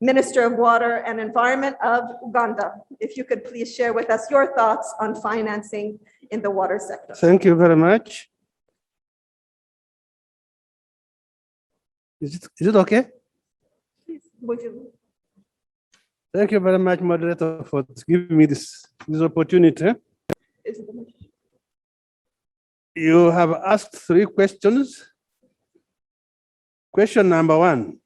Minister of Water and Environment of Uganda. If you could please share with us your thoughts on financing in the water sector. Thank you very much. Is it okay? Please, would you? Thank you very much, moderator, for giving me this opportunity. You have asked 3 questions. Question number 1.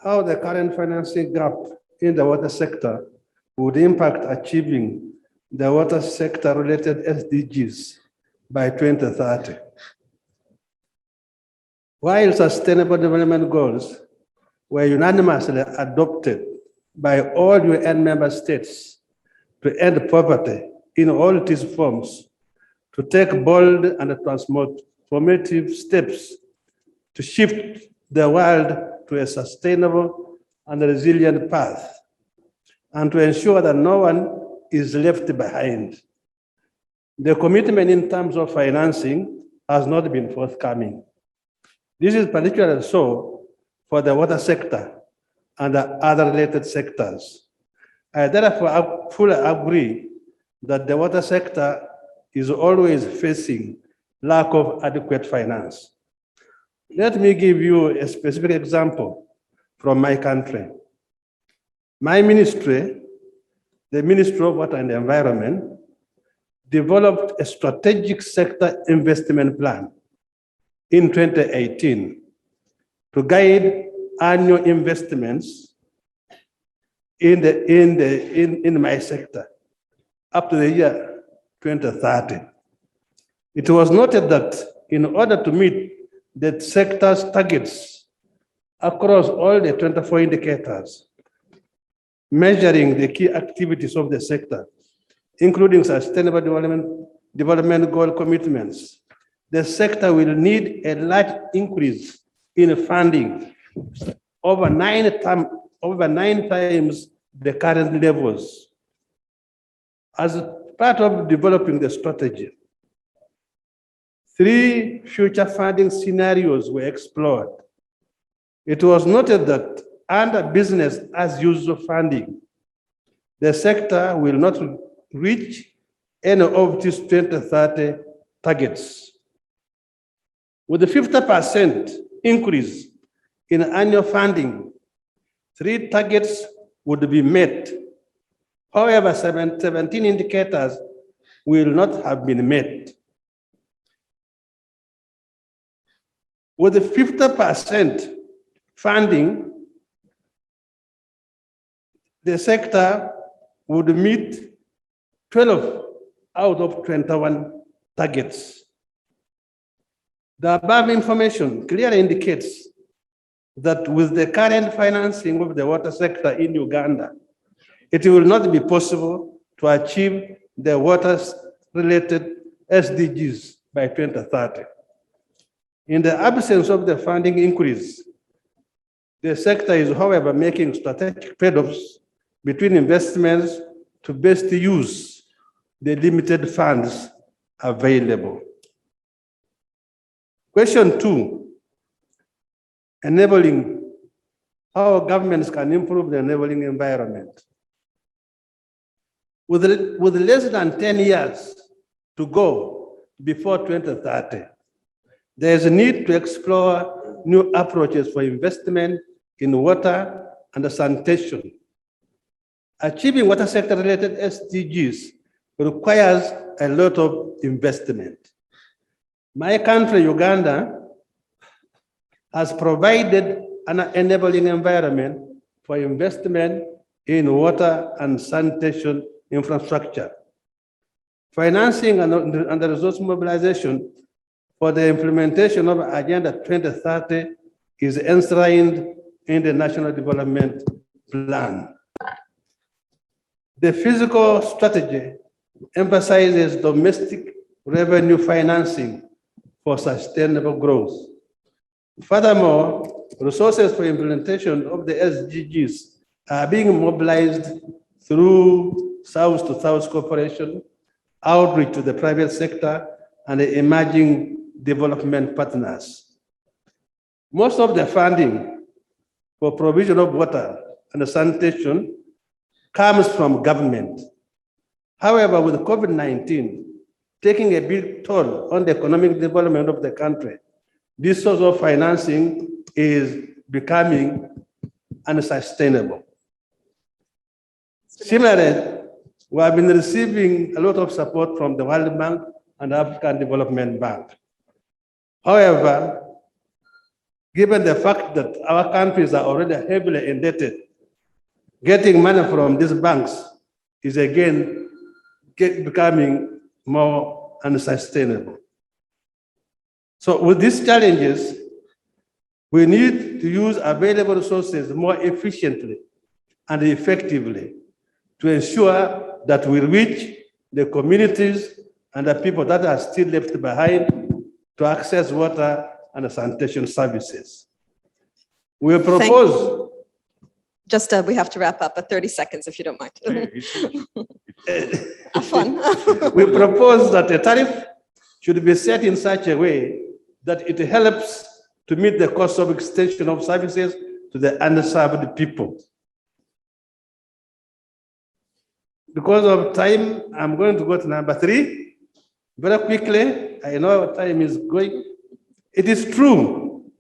How the current financing gap in the water sector would impact achieving the water sector related SDGs by 2030. While Sustainable Development Goals were unanimously adopted by all UN member states to end poverty in all its forms, to take bold and transformative steps to shift the world to a sustainable and resilient path, and to ensure that no one is left behind. The commitment in terms of financing has not been forthcoming. This is particularly so for the water sector and the other related sectors. I therefore fully agree that the water sector is always facing lack of adequate finance. Let me give you a specific example from my country. My ministry, the Ministry of Water and Environment, developed a strategic sector investment plan in 2018 to guide annual investments in my sector up to the year 2030. It was noted that in order to meet the sector's targets across all the 24 indicators, measuring the key activities of the sector, including sustainable development goal commitments, the sector will need a large increase in funding, over 9 times the current levels. As part of developing the strategy, 3 future funding scenarios were explored. It was noted that under business as usual funding, the sector will not reach any of these 2030 targets. With a 50% increase in annual funding, 3 targets would be met. However, 17 indicators will not have been met. With a 50% funding, the sector would meet 12 out of 21 targets. The above information clearly indicates that with the current financing of the water sector in Uganda, it will not be possible to achieve the water-related SDGs by 2030. In the absence of the funding increase, the sector is, however, making strategic trade-offs between investments to best use the limited funds available. Question 2, enabling how governments can improve the enabling environment. With less than 10 years to go before 2030, there is a need to explore new approaches for investment in water and sanitation. Achieving water sector related SDGs requires a lot of investment. My country, Uganda, has provided an enabling environment for investment in water and sanitation infrastructure. Financing and resource mobilization for the implementation of Agenda 2030 is enshrined in the National Development Plan. The physical strategy emphasizes domestic revenue financing for sustainable growth. Furthermore, resources for implementation of the SDGs are being mobilized through South-to-South cooperation, outreach to the private sector, and emerging development partners. Most of the funding for provision of water and sanitation comes from government. However, with COVID-19 taking a big toll on the economic development of the country, this source of financing is becoming unsustainable. Similarly, we have been receiving a lot of support from the World Bank and African Development Bank. However, given the fact that our countries are already heavily indebted, getting money from these banks is again becoming more unsustainable. So with these challenges, we need to use available resources more efficiently and effectively to ensure that we reach the communities and the people that are still left behind to access water and sanitation services. We propose. We have to wrap up, but 30 seconds if you don't mind. Fun. We propose that a tariff should be set in such a way that it helps to meet the cost of extension of services to the underserved people. Because of time, I'm going to go to number 3 very quickly. I know our time is going. It is true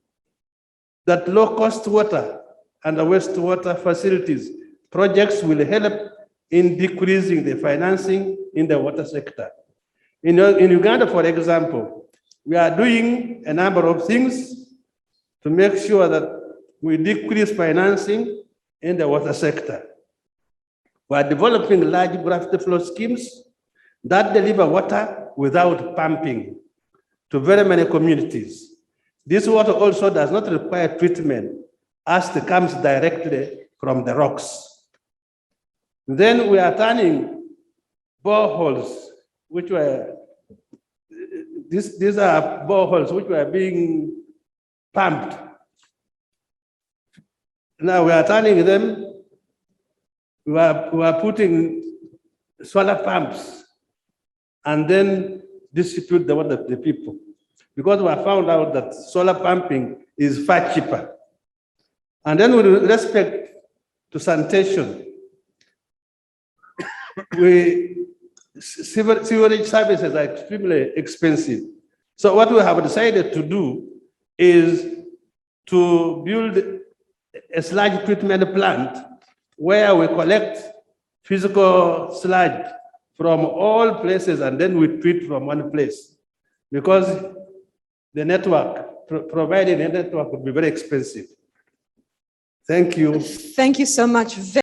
that low-cost water and wastewater facilities projects will help in decreasing the financing in the water sector. In Uganda, for example, we are doing a number of things to make sure that we decrease financing in the water sector. We are developing large gravity flow schemes that deliver water without pumping to very many communities. This water also does not require treatment as it comes directly from the rocks. Then we are turning boreholes, which were, these are boreholes which were being pumped. Now we are turning them, we are putting solar pumps and then distribute the water to the people. Because we have found out that solar pumping is far cheaper. And then with respect to sanitation, sewerage services are extremely expensive. So what we have decided to do is to build a sludge treatment plant where we collect physical sludge from all places and then we treat from one place. Because the network, providing a network would be very expensive. Thank you. Thank you so much.